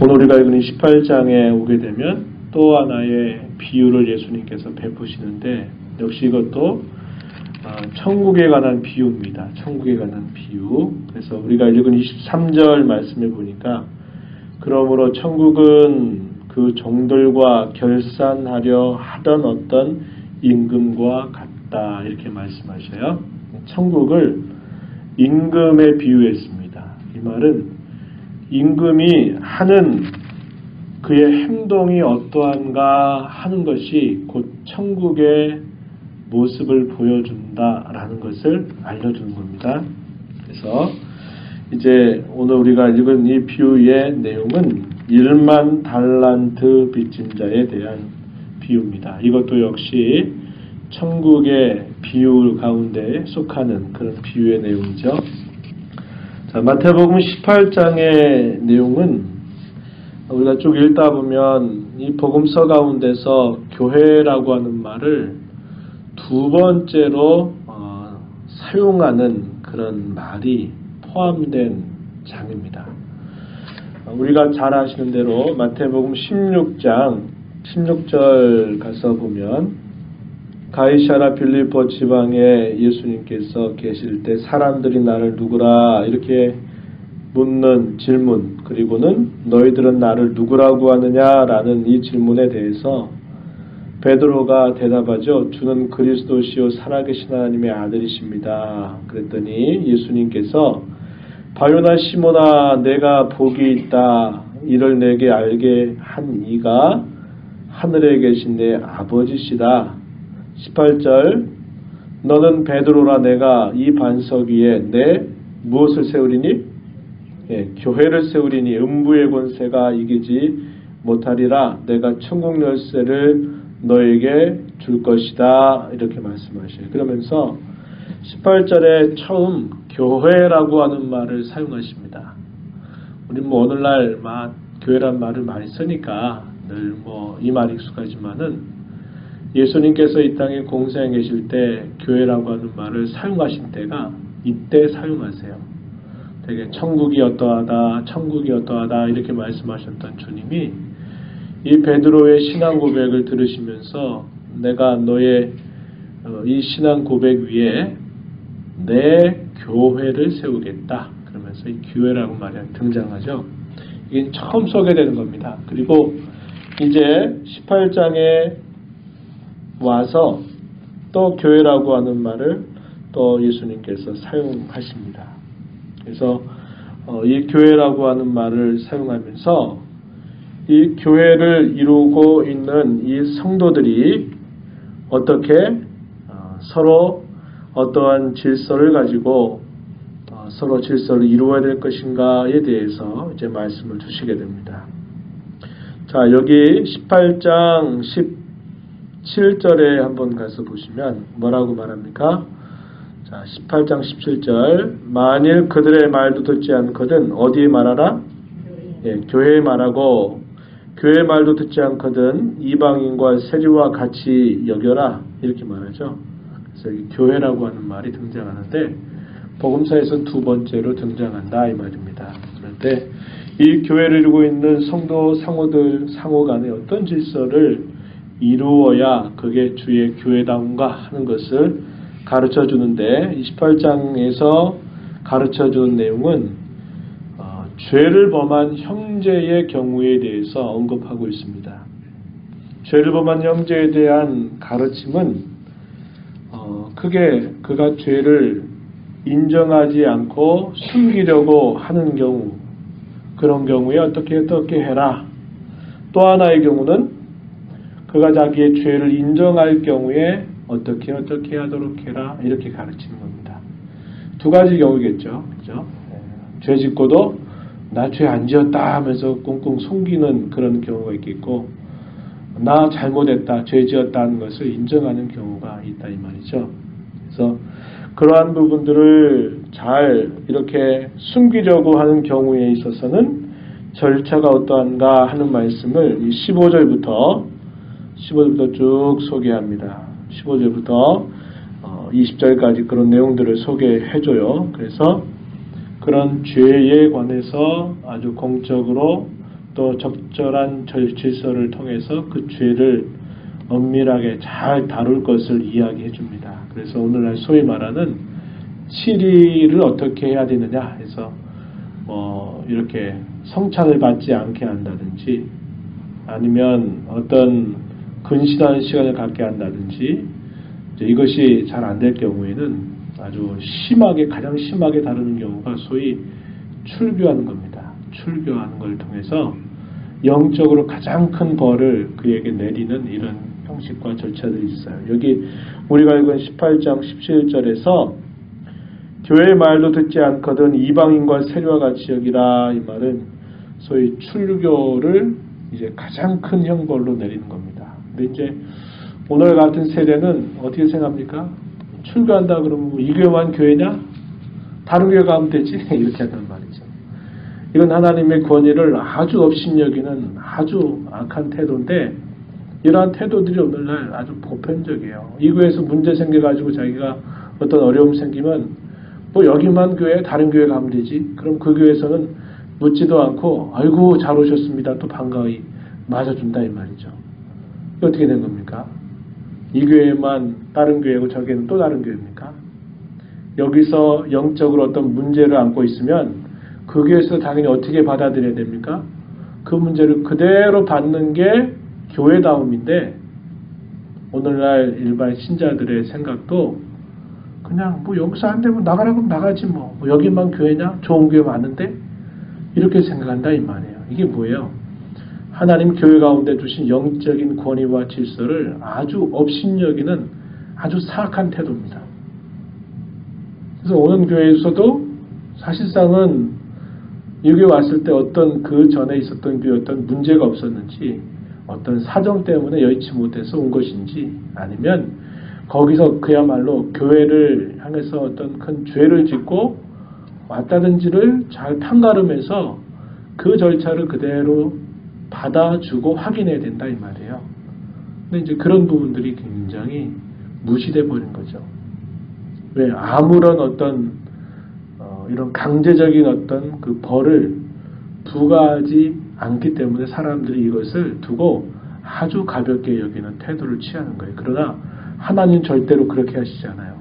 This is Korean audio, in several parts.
오늘 우리가 읽은 18장에 오게 되면 또 하나의 비유를 예수님께서 베푸시는데 역시 이것도 천국에 관한 비유입니다. 천국에 관한 비유. 그래서 우리가 읽은 23절 말씀에 보니까 그러므로 천국은 그 종들과 결산하려 하던 어떤 임금과 같다 이렇게 말씀하셔요. 천국을 임금에 비유했습니다. 이 말은 임금이 하는 그의 행동이 어떠한가 하는 것이 곧 천국의 모습을 보여준다라는 것을 알려주는 겁니다. 그래서 이제 오늘 우리가 읽은 이 비유의 내용은 1만 달란트 빚진 자에 대한 비유입니다. 이것도 역시 천국의 비유 가운데 속하는 그런 비유의 내용이죠. 자, 마태복음 18장의 내용은 우리가 쭉 읽다 보면 이 복음서 가운데서 교회라고 하는 말을 두 번째로 사용하는 그런 말이 포함된 장입니다. 우리가 잘 아시는 대로 마태복음 16장 16절 가서 보면 가이사랴 빌립보 지방에 예수님께서 계실 때 사람들이 나를 누구라 이렇게 묻는 질문, 그리고는 너희들은 나를 누구라고 하느냐라는 이 질문에 대해서 베드로가 대답하죠. 주는 그리스도시요 살아계신 하나님의 아들이십니다. 그랬더니 예수님께서 바요나 시몬아 내가 복이 있다. 이를 내게 알게 한 이가 하늘에 계신 내 아버지시다. 18절 너는 베드로라 내가 이 반석 위에 내 무엇을 세우리니? 교회를 세우리니 음부의 권세가 이기지 못하리라. 내가 천국 열쇠를 너에게 줄 것이다. 이렇게 말씀하셔요. 그러면서 18절에 처음 교회라고 하는 말을 사용하십니다. 우리 오늘날 교회란 말을 많이 쓰니까 늘 이 말이 익숙하지만은 예수님께서 이 땅에 공생에 계실 때 교회라고 하는 말을 사용하신 때가 이때 사용하세요. 되게 천국이 어떠하다, 천국이 어떠하다 이렇게 말씀하셨던 주님이 이 베드로의 신앙 고백을 들으시면서 내가 너의 이 신앙 고백 위에 내 교회를 세우겠다. 그러면서 이 교회라고 말이 등장하죠. 이게 처음 소개되는 겁니다. 그리고 이제 18장에 와서 또 교회라고 하는 말을 또 예수님께서 사용하십니다. 그래서 이 교회라고 하는 말을 사용하면서 이 교회를 이루고 있는 이 성도들이 어떻게 서로 어떠한 질서를 가지고 서로 질서를 이루어야 될 것인가에 대해서 이제 말씀을 주시게 됩니다. 자, 여기 18장 17절에 한번 가서 보시면 뭐라고 말합니까? 자, 18장 17절 만일 그들의 말도 듣지 않거든 어디에 말하라? 교회에 말하고 교회 말도 듣지 않거든 이방인과 세리와 같이 여겨라 이렇게 말하죠. 그래서 여기 교회라고 하는 말이 등장하는데 복음서에서는 두 번째로 등장한다 이 말입니다. 그런데 이 교회를 이루고 있는 성도 상호 간에 어떤 질서를 이루어야 그게 주의 교회다운가 하는 것을 가르쳐 주는데 28장에서 가르쳐 주는 내용은 죄를 범한 형제의 경우에 대해서 언급하고 있습니다. 죄를 범한 형제에 대한 가르침은 크게 그가 죄를 인정하지 않고 숨기려고 하는 경우, 그런 경우에 어떻게 해라. 또 하나의 경우는 그가 자기의 죄를 인정할 경우에 어떻게 하도록 해라 이렇게 가르치는 겁니다. 두 가지 경우겠죠. 그죠? 죄 짓고도 나 죄 안 지었다 하면서 꽁꽁 숨기는 그런 경우가 있겠고 나 잘못했다, 죄 지었다는 것을 인정하는 경우가 있다 이 말이죠. 그래서 그러한 부분들을 잘 이렇게 숨기려고 하는 경우에 있어서는 절차가 어떠한가 하는 말씀을 이 15절부터 쭉 소개합니다. 15절부터 20절까지 그런 내용들을 소개해줘요. 그래서 그런 죄에 관해서 아주 공적으로 또 적절한 질서를 통해서 그 죄를 엄밀하게 잘 다룰 것을 이야기해 줍니다. 그래서 오늘날 소위 말하는 치리를 어떻게 해야 되느냐 해서 이렇게 성찬을 받지 않게 한다든지 아니면 어떤 근신하는 시간을 갖게 한다든지 이것이 잘 안 될 경우에는 아주 심하게 가장 심하게 다루는 경우가 소위 출교하는 겁니다. 출교하는 걸 통해서 영적으로 가장 큰 벌을 그에게 내리는 이런 형식과 절차들이 있어요. 여기 우리가 읽은 18장 17절에서 교회의 말도 듣지 않거든 이방인과 세리와 같이 여기라 이 말은 소위 출교를 이제 가장 큰 형벌로 내리는 겁니다. 근데 이제 오늘 같은 세대는 어떻게 생각합니까? 출교한다 그러면 이 교회만 교회냐? 다른 교회 가면 되지? 이렇게 한단 말이죠. 이건 하나님의 권위를 아주 업신여기는 아주 악한 태도인데 이러한 태도들이 오늘날 아주 보편적이에요. 이 교회에서 문제 생겨가지고 자기가 어떤 어려움 생기면 뭐 여기만 교회 다른 교회 가면 되지. 그럼 그 교회에서는 묻지도 않고 아이고 잘 오셨습니다. 또 반가이 맞아준다 이 말이죠. 어떻게 된 겁니까? 이 교회만 다른 교회고 저기는 또 다른 교회입니까? 여기서 영적으로 어떤 문제를 안고 있으면 그 교회에서 당연히 어떻게 받아들여야 됩니까? 그 문제를 그대로 받는 게 교회다움인데 오늘날 일반 신자들의 생각도 그냥 뭐 여기서 안 되면 나가라고 하면 나가지 뭐 여기만 교회냐? 좋은 교회 많은데? 이렇게 생각한다 이 말이에요. 이게 뭐예요? 하나님 교회 가운데 주신 영적인 권위와 질서를 아주 업신여기는 아주 사악한 태도입니다. 그래서 오는 교회에서도 사실상은 여기 왔을 때 어떤 그 전에 있었던 교회 어떤 문제가 없었는지 어떤 사정 때문에 여의치 못해서 온 것인지 아니면 거기서 그야말로 교회를 향해서 어떤 큰 죄를 짓고 왔다든지를 잘 판가름해서 그 절차를 그대로 받아주고 확인해야 된다 이 말이에요. 근데 이제 그런 부분들이 굉장히 무시돼 버린 거죠. 왜 아무런 어떤 이런 강제적인 어떤 그 벌을 부과하지 않기 때문에 사람들이 이것을 두고 아주 가볍게 여기는 태도를 취하는 거예요. 그러나 하나님 절대로 그렇게 하시지 않아요.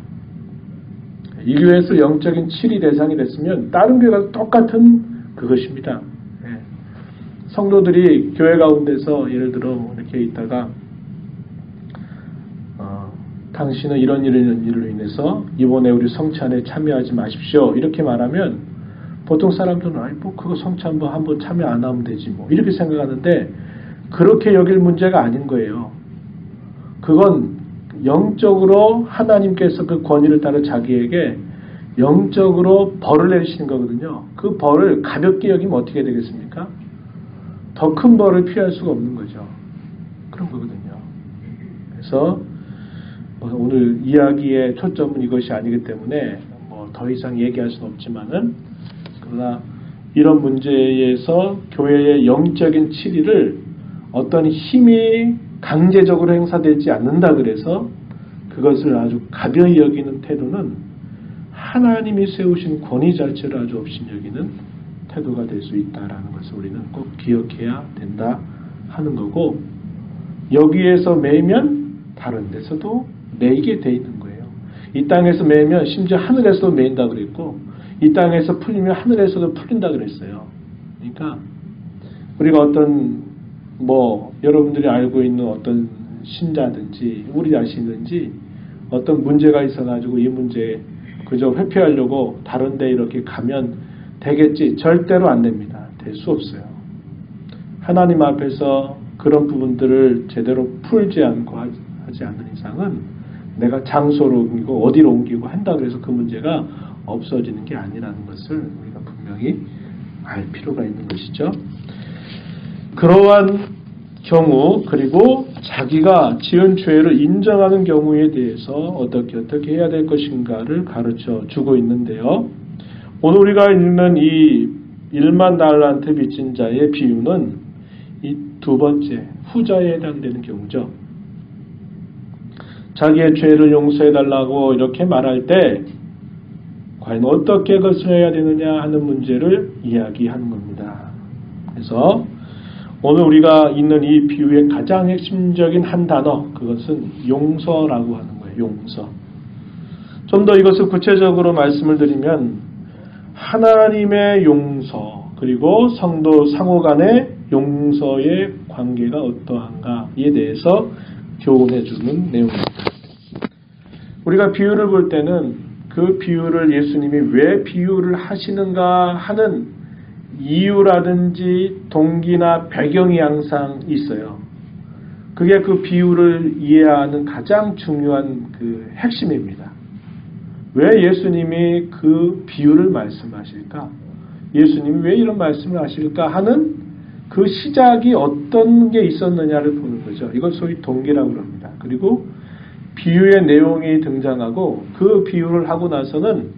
이 교회에서 영적인 치리 대상이 됐으면 다른 교회가 똑같은 그것입니다. 성도들이 교회 가운데서 예를 들어 이렇게 있다가 당신은 이런 일로 인해서 이번에 우리 성찬에 참여하지 마십시오. 이렇게 말하면 보통 사람들은 아이 뭐 그거 성찬 뭐 한번 참여 안 하면 되지 뭐 이렇게 생각하는데 그렇게 여길 문제가 아닌 거예요. 그건 영적으로 하나님께서 그 권위를 따라 자기에게 영적으로 벌을 내리시는 거거든요. 그 벌을 가볍게 여기면 어떻게 되겠습니까? 더 큰 벌을 피할 수가 없는 거죠. 그런 거거든요. 그래서 오늘 이야기의 초점은 이것이 아니기 때문에 더 이상 얘기할 수는 없지만은 그러나 이런 문제에서 교회의 영적인 치리를 어떤 힘이 강제적으로 행사되지 않는다 그래서 그것을 아주 가벼이 여기는 태도는 하나님이 세우신 권위 자체를 아주 업신여기는 태도가 될 수 있다라는 것을 우리는 꼭 기억해야 된다 하는 거고 여기에서 매이면 다른 데서도 매이게 돼 있는 거예요. 이 땅에서 매이면 심지어 하늘에서도 매인다 그랬고 이 땅에서 풀리면 하늘에서도 풀린다 그랬어요. 그러니까 우리가 어떤 여러분들이 알고 있는 어떤 신자든지 우리 자신든지 어떤 문제가 있어가지고 이 문제에 그저 회피하려고 다른 데 이렇게 가면 되겠지. 절대로 안 됩니다. 될 수 없어요. 하나님 앞에서 그런 부분들을 제대로 풀지 않고 하지 않는 이상은 내가 장소로 옮기고 어디로 옮기고 한다 그래서 그 문제가 없어지는 게 아니라는 것을 우리가 분명히 알 필요가 있는 것이죠. 그러한 경우 그리고 자기가 지은 죄를 인정하는 경우에 대해서 어떻게 해야 될 것인가를 가르쳐 주고 있는데요. 오늘 우리가 읽는 이 1만 달란트 빚진 자의 비유는 이 두 번째 후자에 해당되는 경우죠. 자기의 죄를 용서해달라고 이렇게 말할 때 과연 어떻게 그것을 해야 되느냐 하는 문제를 이야기하는 겁니다. 그래서 오늘 우리가 있는 이 비유의 가장 핵심적인 한 단어, 그것은 용서라고 하는 거예요. 용서. 좀 더 이것을 구체적으로 말씀을 드리면 하나님의 용서 그리고 성도 상호 간의 용서의 관계가 어떠한가에 대해서 교훈해 주는 내용입니다. 우리가 비유를 볼 때는 그 비유를 예수님이 왜 비유를 하시는가 하는 이유라든지 동기나 배경이 항상 있어요. 그게 그 비유를 이해하는 가장 중요한 그 핵심입니다. 왜 예수님이 그 비유를 말씀하실까? 예수님이 왜 이런 말씀을 하실까 하는 그 시작이 어떤 게 있었느냐를 보는 거죠. 이걸 소위 동기라고 합니다. 그리고 비유의 내용이 등장하고 그 비유를 하고 나서는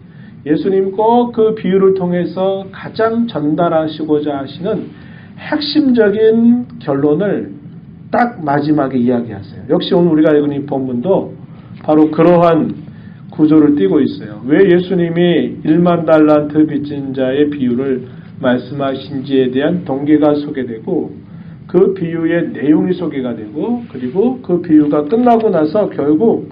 예수님 꼭 그 비유를 통해서 가장 전달하시고자 하시는 핵심적인 결론을 딱 마지막에 이야기하세요. 역시 오늘 우리가 읽은 이 본문도 바로 그러한 구조를 띠고 있어요. 왜 예수님이 1만 달란트 빚진 자의 비유를 말씀하신지에 대한 동기가 소개되고 그 비유의 내용이 소개가 되고 그리고 그 비유가 끝나고 나서 결국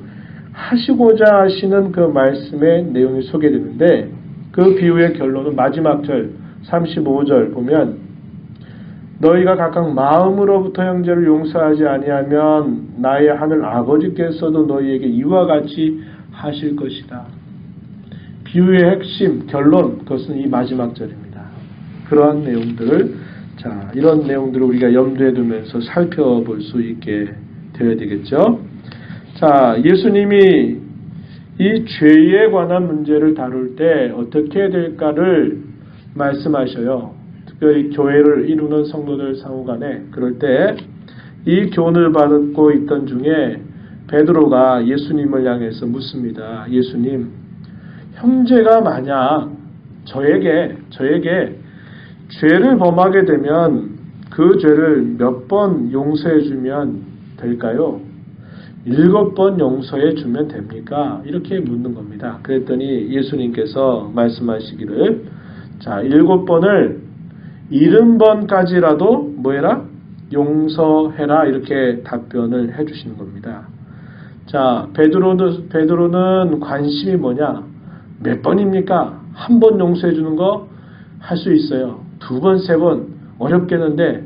하시고자 하시는 그 말씀의 내용이 소개되는데 그 비유의 결론은 마지막 절 35절 보면 너희가 각각 마음으로부터 형제를 용서하지 아니하면 나의 하늘 아버지께서도 너희에게 이와 같이 하실 것이다. 비유의 핵심, 결론, 그것은 이 마지막 절입니다. 그러한 내용들을, 이런 내용들을 우리가 염두에 두면서 살펴볼 수 있게 되어야 되겠죠. 예수님이 이 죄에 관한 문제를 다룰 때 어떻게 해야 될까를 말씀하셔요. 특별히 교회를 이루는 성도들 상호 간에 그럴 때 이 교훈을 받고 있던 중에 베드로가 예수님을 향해서 묻습니다. 예수님, 형제가 만약 저에게 죄를 범하게 되면 그 죄를 몇 번 용서해 주면 될까요? 7번 용서해 주면 됩니까? 이렇게 묻는 겁니다. 그랬더니 예수님께서 말씀하시기를 7번을 70번까지라도 뭐해라? 용서해라 이렇게 답변을 해주시는 겁니다. 베드로는 관심이 뭐냐? 몇 번입니까? 한 번 용서해 주는 거 할 수 있어요. 2번, 3번 어렵겠는데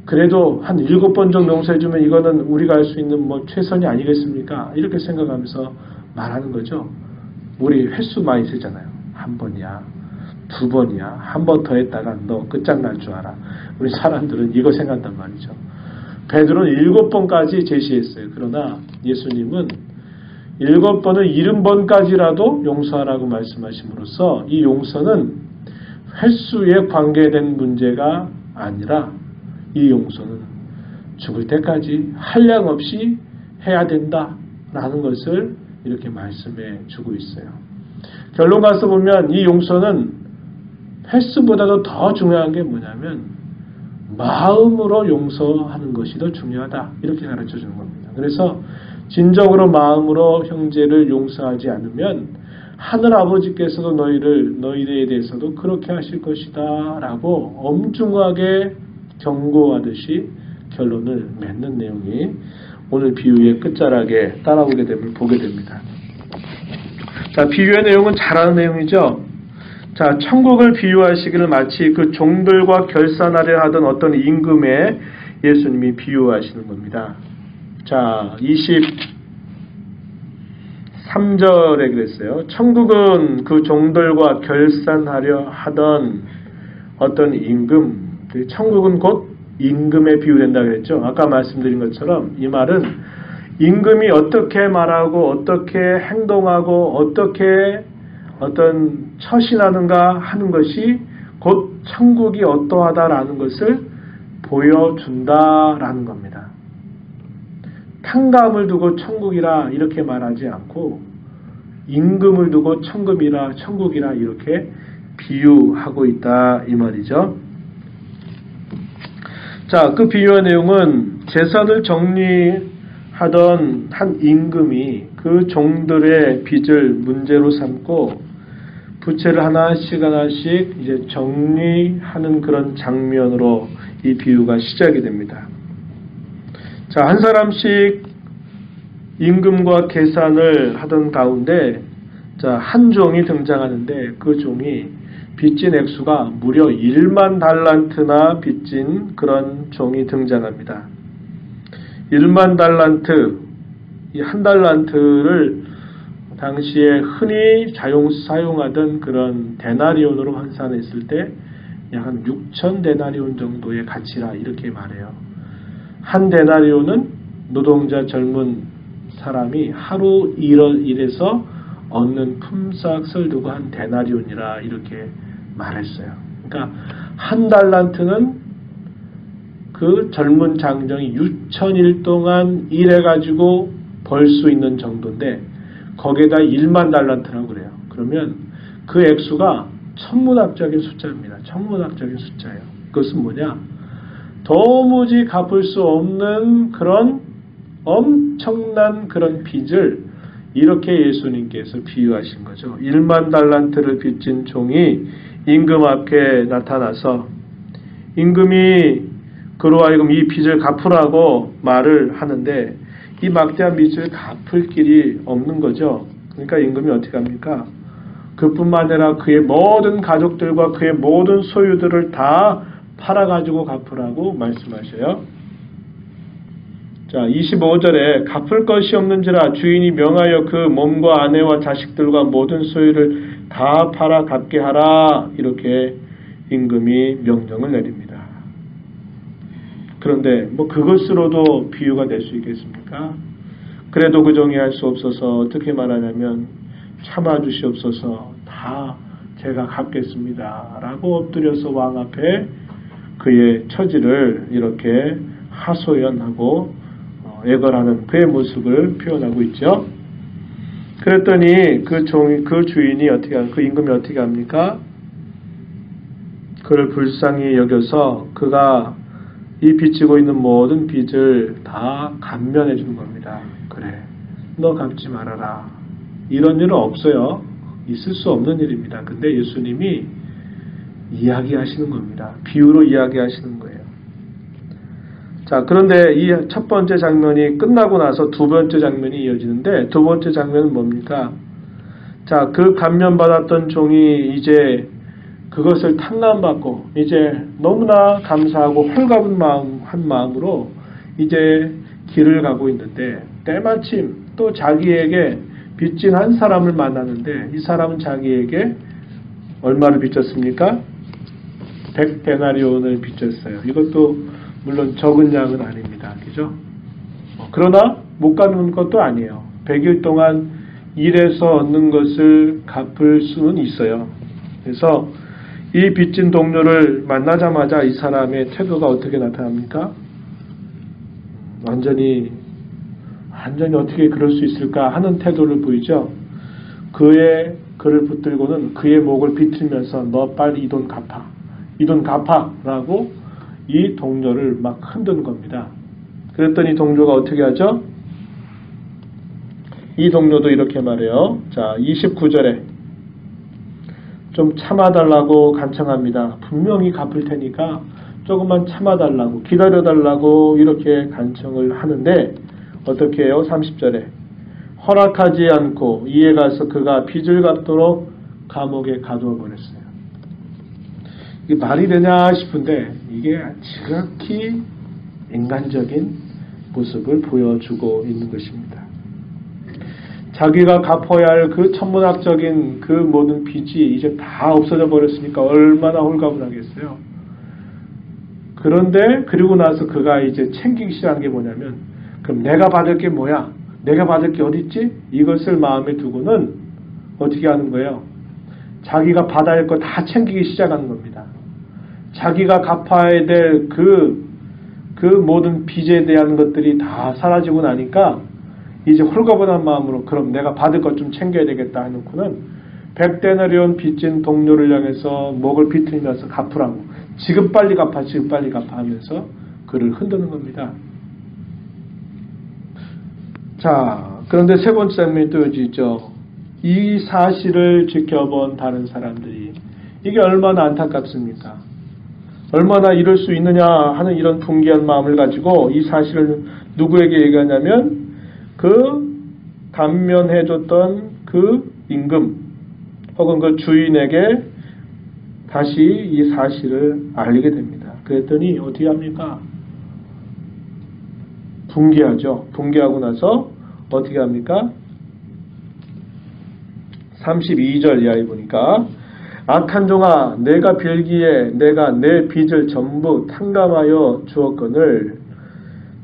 그래도 한 7번 정도 용서해 주면 이거는 우리가 할 수 있는 최선이 아니겠습니까? 이렇게 생각하면서 말하는 거죠. 우리 횟수 많이 쓰잖아요. 1번이야. 2번이야. 한 번 더 했다가 너 끝장날 줄 알아. 우리 사람들은 이거 생각한단 말이죠. 베드로는 7번까지 제시했어요. 그러나 예수님은 7번을 70번까지라도 용서하라고 말씀하심으로써 이 용서는 횟수에 관계된 문제가 아니라 이 용서는 죽을 때까지 한량 없이 해야 된다라는 것을 이렇게 말씀해 주고 있어요. 결론 가서 보면 이 용서는 횟수보다도 더 중요한 게 뭐냐면 마음으로 용서하는 것이 더 중요하다. 이렇게 가르쳐 주는 겁니다. 그래서 진정으로 마음으로 형제를 용서하지 않으면 하늘 아버지께서도 너희들에 대해서도 그렇게 하실 것이다 라고 엄중하게 경고하듯이 결론을 맺는 내용이 오늘 비유의 끝자락에 따라오게 됨을 보게 됩니다. 비유의 내용은 잘 아는 내용이죠. 천국을 비유하시기를 마치 그 종들과 결산하려 하던 어떤 임금에 예수님이 비유하시는 겁니다. 23절에 그랬어요. 천국은 그 종들과 결산하려 하던 어떤 임금, 천국은 곧 임금에 비유된다 그랬죠. 아까 말씀드린 것처럼 이 말은 임금이 어떻게 말하고 어떻게 행동하고 어떻게 어떤 처신하는가 하는 것이 곧 천국이 어떠하다라는 것을 보여준다라는 겁니다. 탕감을 두고 천국이라 이렇게 말하지 않고 임금을 두고 천국이라 이렇게 비유하고 있다 이 말이죠. 그 비유의 내용은 재산을 정리하던 한 임금이 그 종들의 빚을 문제로 삼고 부채를 하나씩 하나씩 이제 정리하는 그런 장면으로 이 비유가 시작이 됩니다. 자, 한 사람씩 임금과 계산을 하던 가운데 자, 한 종이 등장하는데 그 종이 빚진 액수가 무려 1만 달란트나 빚진 그런 종이 등장합니다. 1만 달란트, 이 한 달란트를 당시에 흔히 사용하던 그런 데나리온으로 환산했을 때 약 한 6천 데나리온 정도의 가치라 이렇게 말해요. 한 데나리온은 노동자 젊은 사람이 하루 일해서 얻는 품삯을 두고 한 데나리온이라 이렇게 말했어요. 그러니까 한 달란트는 그 젊은 장정이 6천일 동안 일해가지고 벌 수 있는 정도인데 거기에다 1만 달란트라고 그래요. 그러면 그 액수가 천문학적인 숫자입니다. 천문학적인 숫자예요. 그것은 뭐냐? 도무지 갚을 수 없는 그런 엄청난 그런 빚을 이렇게 예수님께서 비유하신 거죠. 1만 달란트를 빚진 종이 임금 앞에 나타나서 임금이 그로 하여금 이 빚을 갚으라고 말을 하는데 이 막대한 빚을 갚을 길이 없는 거죠. 그러니까 임금이 어떻게 합니까? 그뿐만 아니라 그의 모든 가족들과 그의 모든 소유들을 다 팔아가지고 갚으라고 말씀하셔요. 자, 25절에 갚을 것이 없는지라 주인이 명하여 그 몸과 아내와 자식들과 모든 소유를 다 팔아 갚게 하라. 이렇게 임금이 명령을 내립니다. 그런데 뭐 그것으로도 비유가 될 수 있겠습니까? 그래도 그 종이 할 수 없어서 어떻게 말하냐면 참아주시옵소서 다 제가 갚겠습니다. 라고 엎드려서 왕 앞에 그의 처지를 이렇게 하소연하고 애걸하는 그의 모습을 표현하고 있죠. 그랬더니 그 주인이 그 임금이 어떻게 합니까? 그를 불쌍히 여겨서 그가 이 빚지고 있는 모든 빚을 다 감면해 주는 겁니다. 그래, 너 갚지 말아라. 이런 일은 없어요. 있을 수 없는 일입니다. 근데 예수님이 이야기하시는 겁니다. 비유로 이야기하시는 거예요. 자, 그런데 이 첫 번째 장면이 끝나고 나서 두 번째 장면이 이어지는데 두 번째 장면은 뭡니까? 자, 그 감면받았던 종이 이제 그것을 탕감받고 이제 너무나 감사하고 홀가분 한 마음으로 이제 길을 가고 있는데 때마침 또 자기에게 빚진 한 사람을 만나는데 이 사람은 자기에게 얼마를 빚졌습니까? 100데나리온을 빚졌어요. 이것도 물론 적은 양은 아닙니다. 그죠? 그러나 못 갚는 것도 아니에요. 100일 동안 일해서 얻는 것을 갚을 수는 있어요. 그래서 이 빚진 동료를 만나자마자 이 사람의 태도가 어떻게 나타납니까? 완전히 어떻게 그럴 수 있을까 하는 태도를 보이죠. 그를 붙들고는 그의 목을 비틀면서 너 빨리 이 돈 갚아 라고 이 동료를 막 흔드는 겁니다. 그랬더니 동료가 어떻게 하죠? 이 동료도 이렇게 말해요. 자, 29절에 좀 참아달라고 간청합니다. 분명히 갚을 테니까 조금만 참아달라고 기다려달라고 이렇게 간청을 하는데 어떻게 해요? 30절에 허락하지 않고 이에 가서 그가 빚을 갚도록 감옥에 가두어 버렸어요. 이게 말이 되냐 싶은데 이게 지극히 인간적인 모습을 보여주고 있는 것입니다. 자기가 갚아야 할 그 천문학적인 그 모든 빚이 이제 다 없어져 버렸으니까 얼마나 홀가분하겠어요. 그런데 그리고 나서 그가 이제 챙기기 시작한 게 뭐냐면 그럼 내가 받을 게 뭐야? 내가 받을 게 어디 있지? 이것을 마음에 두고는 어떻게 하는 거예요? 자기가 받아야 할 거 다 챙기기 시작하는 겁니다. 자기가 갚아야 될 그 모든 빚에 대한 것들이 다 사라지고 나니까 이제 홀가분한 마음으로 그럼 내가 받을 것 좀 챙겨야 되겠다 해놓고는 100데나리온 빚진 동료를 향해서 목을 비틀면서 갚으라고 지금 빨리 갚아 하면서 그를 흔드는 겁니다. 자, 그런데 세 번째 장면이 또 여기 있죠. 이 사실을 지켜본 다른 사람들이 이게 얼마나 안타깝습니까? 얼마나 이럴 수 있느냐 하는 이런 분개한 마음을 가지고 이 사실을 누구에게 얘기하냐면 그 단면해줬던 그 임금 혹은 그 주인에게 다시 이 사실을 알리게 됩니다. 그랬더니 어떻게 합니까? 분개하죠. 분개하고 나서 어떻게 합니까? 32절 이하에 보니까 악한 종아 내가 빌기에 내가 내 빚을 전부 탕감하여 주었거늘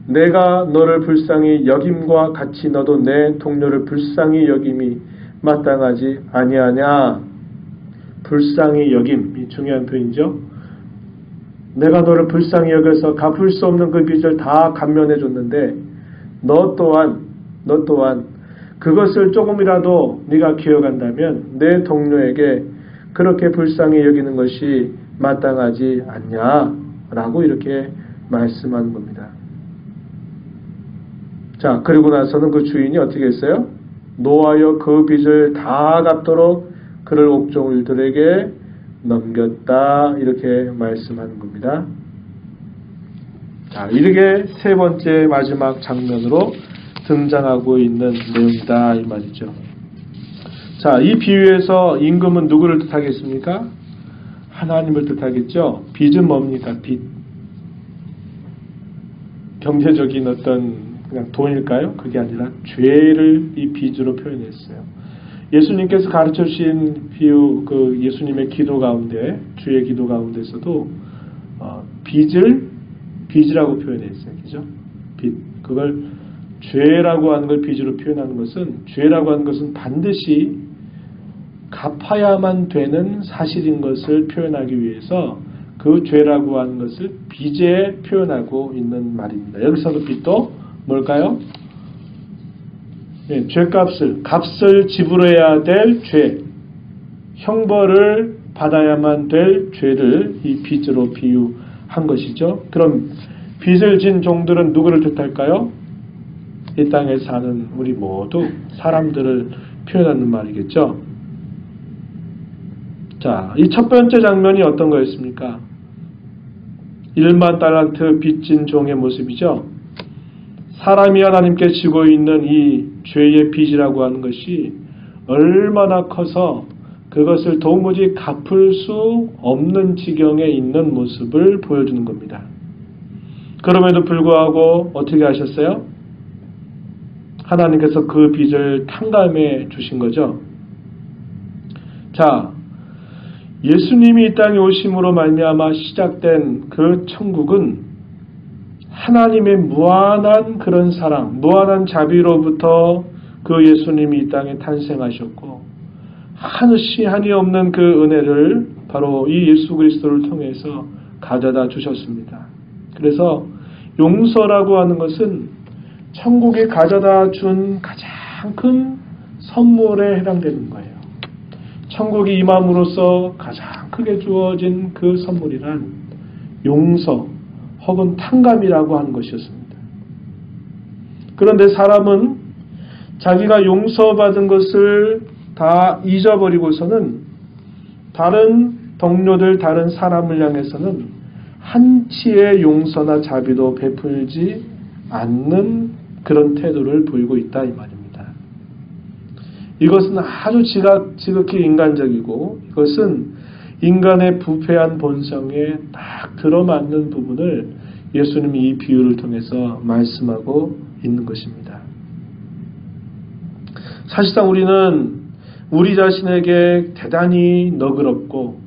내가 너를 불쌍히 여김과 같이 너도 내 동료를 불쌍히 여김이 마땅하지 아니하냐. 불쌍히 여김, 이 중요한 표현이죠. 내가 너를 불쌍히 여겨서 갚을 수 없는 그 빚을 다 감면해 줬는데 너 또한 그것을 조금이라도 네가 기억한다면 내 동료에게 그렇게 불쌍히 여기는 것이 마땅하지 않냐라고 이렇게 말씀하는 겁니다. 자, 그리고 나서는 그 주인이 어떻게 했어요? 노하여 그 빚을 다 갚도록 그를 옥종들에게 넘겼다 이렇게 말씀하는 겁니다. 자, 이렇게 세 번째 마지막 장면으로 등장하고 있는 내용이다 이 말이죠. 자, 이 비유에서 임금은 누구를 뜻하겠습니까? 하나님을 뜻하겠죠. 빚은 뭡니까? 빚. 경제적인 어떤 그냥 돈일까요? 그게 아니라 죄를 이 빚으로 표현했어요. 예수님께서 가르쳐 주신 비유, 그 예수님의 기도 가운데, 주의 기도 가운데서도 빚이라고 표현했어요. 그죠? 빚. 그걸 죄라고 하는 걸 빚으로 표현하는 것은, 죄라고 하는 것은 반드시 갚아야만 되는 사실인 것을 표현하기 위해서 그 죄라고 하는 것을 빚에 표현하고 있는 말입니다. 여기서도 빚도 뭘까요? 네, 값을 지불해야 될 죄, 형벌을 받아야만 될 죄를 이 빚으로 비유한 것이죠. 그럼 빚을 진 종들은 누구를 뜻할까요? 이 땅에 사는 우리 모두 사람들을 표현하는 말이겠죠. 자, 이 첫 번째 장면이 어떤 거였습니까? 1만 달란트 빚진 종의 모습이죠. 사람이 하나님께 지고 있는 이 죄의 빚이라고 하는 것이 얼마나 커서 그것을 도무지 갚을 수 없는 지경에 있는 모습을 보여주는 겁니다. 그럼에도 불구하고 어떻게 하셨어요? 하나님께서 그 빚을 탕감해 주신 거죠. 자, 예수님이 이 땅에 오심으로 말미암아 시작된 그 천국은 하나님의 무한한 그런 사랑, 무한한 자비로부터 그 예수님이 이 땅에 탄생하셨고 한이 없는 그 은혜를 바로 이 예수 그리스도를 통해서 가져다 주셨습니다. 그래서 용서라고 하는 것은 천국이 가져다 준 가장 큰 선물에 해당되는 거예요. 천국이 임함으로써 가장 크게 주어진 그 선물이란 용서 혹은 탕감이라고 하는 것이었습니다. 그런데 사람은 자기가 용서받은 것을 다 잊어버리고서는 다른 동료들, 다른 사람을 향해서는 한치의 용서나 자비도 베풀지 않는 그런 태도를 보이고 있다 이 말입니다. 이것은 아주 지극히 인간적이고 이것은 인간의 부패한 본성에 딱 들어맞는 부분을 예수님이 이 비유를 통해서 말씀하고 있는 것입니다. 사실상 우리는 우리 자신에게 대단히 너그럽고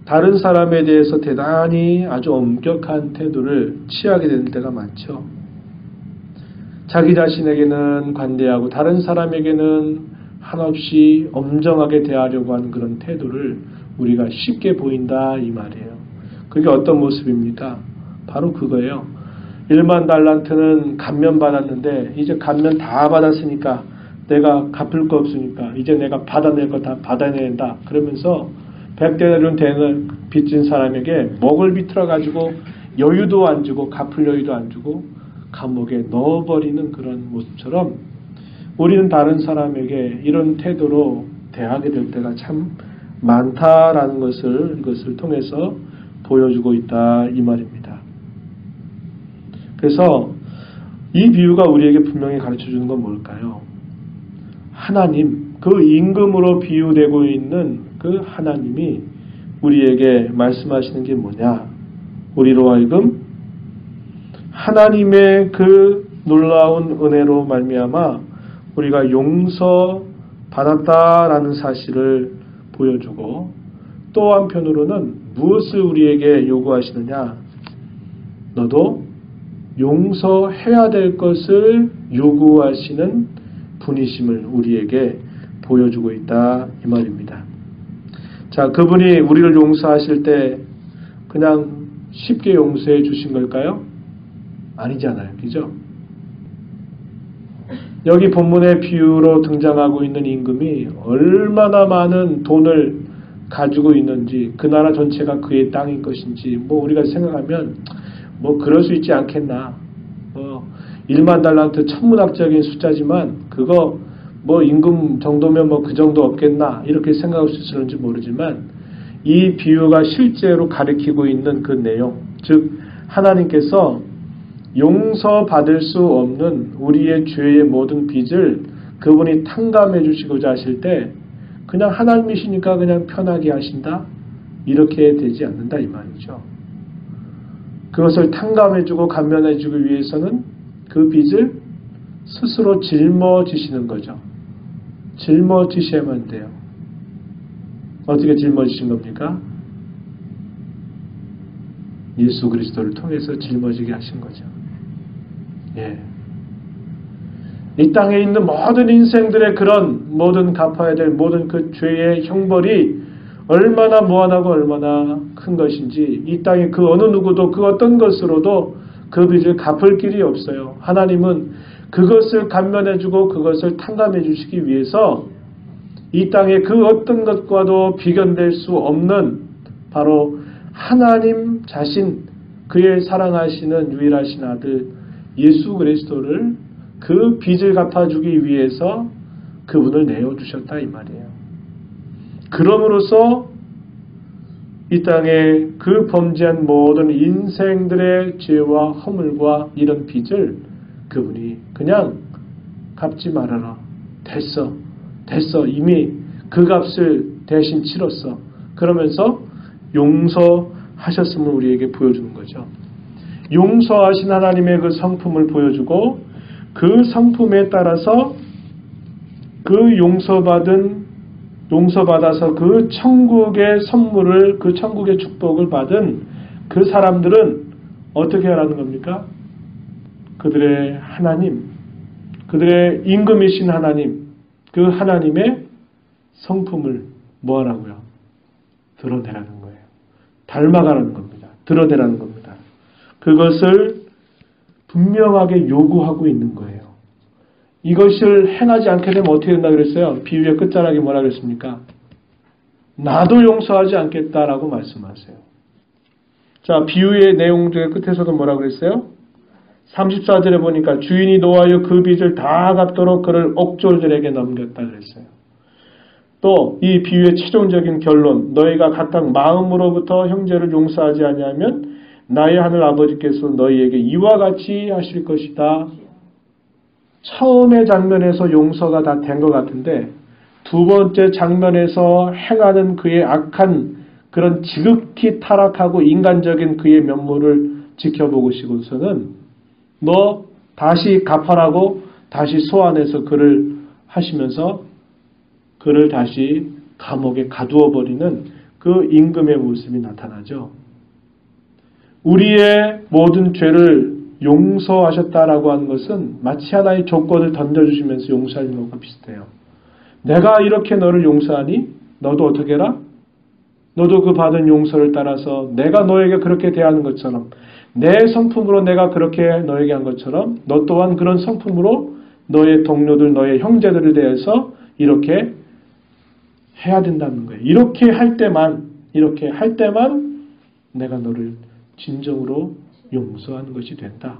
다른 사람에 대해서 대단히 아주 엄격한 태도를 취하게 되는 때가 많죠. 자기 자신에게는 관대하고 다른 사람에게는 한없이 엄정하게 대하려고 하는 그런 태도를 우리가 쉽게 보인다 이 말이에요. 그게 어떤 모습입니까? 바로 그거예요. 1만 달란트는 감면 받았는데 이제 감면 다 받았으니까 내가 갚을 거 없으니까 이제 내가 받아낼 거 다 받아낸다. 그러면서 100대는 되는 빚진 사람에게 먹을 비틀어 가지고 여유도 안 주고 갚을 여유도 안 주고 감옥에 넣어버리는 그런 모습처럼 우리는 다른 사람에게 이런 태도로 대하게 될 때가 참 많다라는 것을 이것을 통해서 보여주고 있다 이 말입니다. 그래서 이 비유가 우리에게 분명히 가르쳐주는 건 뭘까요? 하나님, 그 임금으로 비유되고 있는 그 하나님이 우리에게 말씀하시는 게 뭐냐? 우리로 하여금 하나님의 그 놀라운 은혜로 말미암아 우리가 용서받았다라는 사실을 보여주고, 또 한편으로는 무엇을 우리에게 요구하시느냐? 너도 용서해야 될 것을 요구하시는 분이심을 우리에게 보여주고 있다 이 말입니다. 자, 그분이 우리를 용서하실 때 그냥 쉽게 용서해 주신 걸까요? 아니잖아요. 그죠? 여기 본문의 비유로 등장하고 있는 임금이 얼마나 많은 돈을 가지고 있는지, 그 나라 전체가 그의 땅인 것인지 우리가 생각하면 그럴 수 있지 않겠나. 1만 달란트 천문학적인 숫자지만 그거 임금 정도면 그 정도 없겠나 이렇게 생각할 수 있을지 모르지만, 이 비유가 실제로 가리키고 있는 그 내용, 즉 하나님께서 용서받을 수 없는 우리의 죄의 모든 빚을 그분이 탕감해 주시고자 하실 때 그냥 하나님이시니까 그냥 편하게 하신다 이렇게 되지 않는다 이 말이죠. 그것을 탕감해 주고 감면해 주기 위해서는 그 빚을 스스로 짊어지시는 거죠. 짊어지셔야만 돼요. 어떻게 짊어지신 겁니까? 예수 그리스도를 통해서 짊어지게 하신 거죠. 예. 이 땅에 있는 모든 인생들의 그런 모든 갚아야 될 모든 그 죄의 형벌이 얼마나 무한하고 얼마나 큰 것인지, 이 땅에 그 어느 누구도 그 어떤 것으로도 그 빚을 갚을 길이 없어요. 하나님은 그것을 감면해주고 그것을 탕감해 주시기 위해서 이 땅에 그 어떤 것과도 비견될 수 없는 바로 하나님 자신, 그의 사랑하시는 유일하신 아들 예수 그리스도를 그 빚을 갚아주기 위해서 그분을 내어주셨다 이 말이에요. 그럼으로써 이 땅에 그 범죄한 모든 인생들의 죄와 허물과 이런 빚을 그분이 그냥 갚지 말아라. 됐어. 이미 그 값을 대신 치렀어. 그러면서 용서하셨음을 우리에게 보여주는 거죠. 용서하신 하나님의 그 성품을 보여주고, 그 성품에 따라서 그 용서받아서 그 천국의 선물을, 그 천국의 축복을 받은 그 사람들은 어떻게 하라는 겁니까? 그들의 하나님, 그들의 임금이신 하나님, 그 하나님의 성품을 뭐 하라고요? 드러내라는 거예요. 닮아가라는 겁니다. 드러내라는 겁니다. 그것을 분명하게 요구하고 있는 거예요. 이것을 행하지 않게 되면 어떻게 된다 그랬어요? 비유의 끝자락에 뭐라 그랬습니까? 나도 용서하지 않겠다라고 말씀하세요. 자, 비유의 내용 중에 끝에서도 뭐라 그랬어요? 34절에 보니까 주인이 노하여 그 빚을 다 갚도록 그를 옥졸들에게 넘겼다 그랬어요. 또 이 비유의 최종적인 결론, 너희가 각각 마음으로부터 형제를 용서하지 아니하면 나의 하늘 아버지께서 너희에게 이와 같이 하실 것이다. 처음의 장면에서 용서가 다 된 것 같은데, 두 번째 장면에서 행하는 그의 악한 그런 지극히 타락하고 인간적인 그의 면모를 지켜보시고서는 너 다시 갚아라고 다시 소환해서 그를 하시면서 그를 다시 감옥에 가두어 버리는 그 임금의 모습이 나타나죠. 우리의 모든 죄를 용서하셨다라고 하는 것은 마치 하나의 조건을 던져주시면서 용서하는 것과 비슷해요. 내가 이렇게 너를 용서하니 너도 어떻게 해라? 너도 그 받은 용서를 따라서 내가 너에게 그렇게 대하는 것처럼, 내 성품으로 내가 그렇게 너에게 한 것처럼 너 또한 그런 성품으로 너의 동료들, 너의 형제들에 대해서 이렇게 해야 된다는 거예요. 이렇게 할 때만 내가 너를 진정으로 용서하는 것이 된다.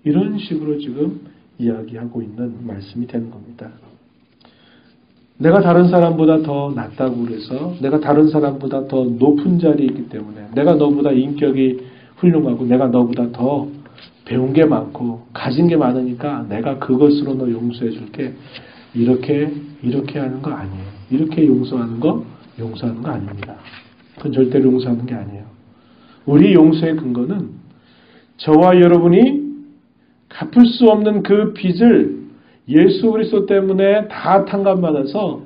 이런 식으로 지금 이야기하고 있는 말씀이 되는 겁니다. 내가 다른 사람보다 더 낫다고 그래서 내가 다른 사람보다 더 높은 자리에 있기 때문에 내가 너보다 인격이 훌륭하고 내가 너보다 더 배운 게 많고 가진 게 많으니까 내가 그것으로 너 용서해 줄게. 이렇게 하는 거 아니에요. 이렇게 용서하는 거 아닙니다. 그건 절대로 용서하는 게 아니에요. 우리 용서의 근거는 저와 여러분이 갚을 수 없는 그 빚을 예수 그리스도 때문에 다 탕감받아서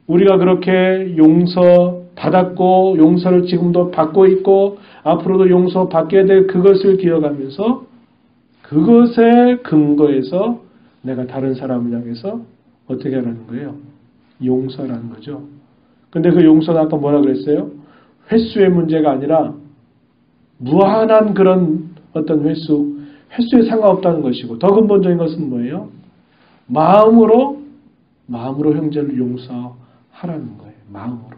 우리가 그렇게 용서받았고 용서를 지금도 받고 있고 앞으로도 용서받게 될 그것을 기억하면서 그것의 근거에서 내가 다른 사람을 향해서 어떻게 하라는 거예요? 용서라는 거죠. 근데 그 용서는 아까 뭐라 그랬어요? 횟수의 문제가 아니라 무한한 그런 어떤 횟수에 상관없다는 것이고 더 근본적인 것은 뭐예요? 마음으로 형제를 용서하라는 거예요. 마음으로.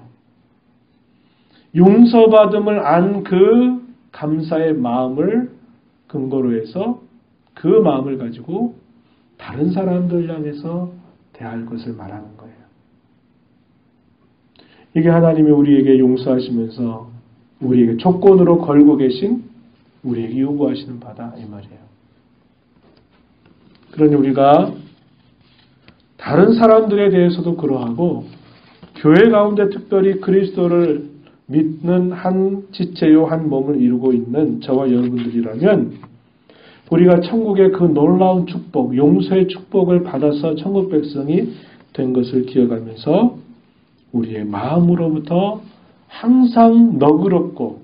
용서받음을 안 그 감사의 마음을 근거로 해서 그 마음을 가지고 다른 사람들 향해서 대할 것을 말하는 거예요. 이게 하나님이 우리에게 용서하시면서 우리에게 조건으로 걸고 계신 우리에게 요구하시는 바다 이 말이에요. 그러니 우리가 다른 사람들에 대해서도 그러하고 교회 가운데 특별히 그리스도를 믿는 한 지체요 한 몸을 이루고 있는 저와 여러분들이라면 우리가 천국의 그 놀라운 축복, 용서의 축복을 받아서 천국 백성이 된 것을 기억하면서 우리의 마음으로부터 항상 너그럽고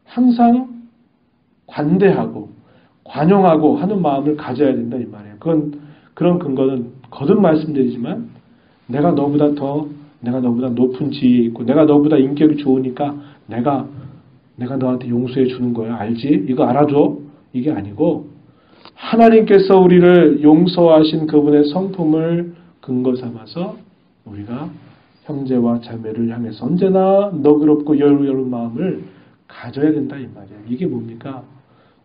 항상 관대하고 관용하고 하는 마음을 가져야 된다 이 말이에요. 그런 근거는 거듭 말씀드리지만 내가 너보다 높은 지위에 있고 내가 너보다 인격이 좋으니까 내가 너한테 용서해 주는 거야. 알지? 이거 알아줘. 이게 아니고 하나님께서 우리를 용서하신 그분의 성품을 근거 삼아서 우리가 형제와 자매를 향해서 언제나 너그럽고 여유로운 마음을 가져야 된다 이 말이에요. 이게 뭡니까?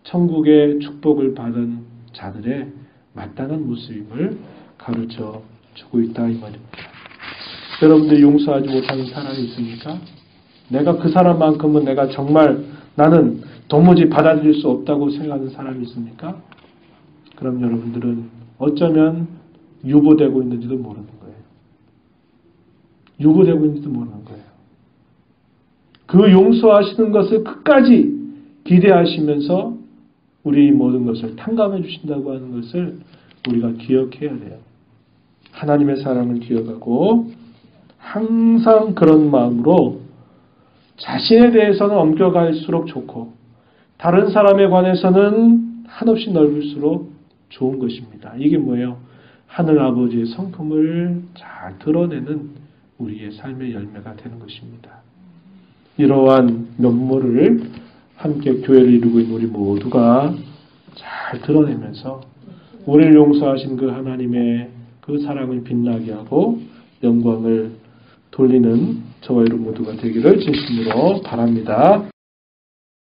천국의 축복을 받은 자들의 마땅한 모습임을 가르쳐 주고 있다 이 말입니다. 여러분들이 용서하지 못하는 사람이 있습니까? 내가 그 사람만큼은 내가 정말 나는 도무지 받아들일 수 없다고 생각하는 사람이 있습니까? 그럼 여러분들은 어쩌면 유보되고 있는지도 모르는 거예요. 유보되고 있는지도 모르는 거예요. 그 용서하시는 것을 끝까지 기대하시면서 우리 모든 것을 탕감해 주신다고 하는 것을 우리가 기억해야 돼요. 하나님의 사랑을 기억하고 항상 그런 마음으로 자신에 대해서는 엄격할수록 좋고 다른 사람에 관해서는 한없이 넓을수록 좋은 것입니다. 이게 뭐예요? 하늘 아버지의 성품을 잘 드러내는 우리의 삶의 열매가 되는 것입니다. 이러한 면모를 함께 교회를 이루고 있는 우리 모두가 잘 드러내면서 우리를 용서하신 그 하나님의 그 사랑을 빛나게 하고 영광을 돌리는 저와 여러분 모두가 되기를 진심으로 바랍니다.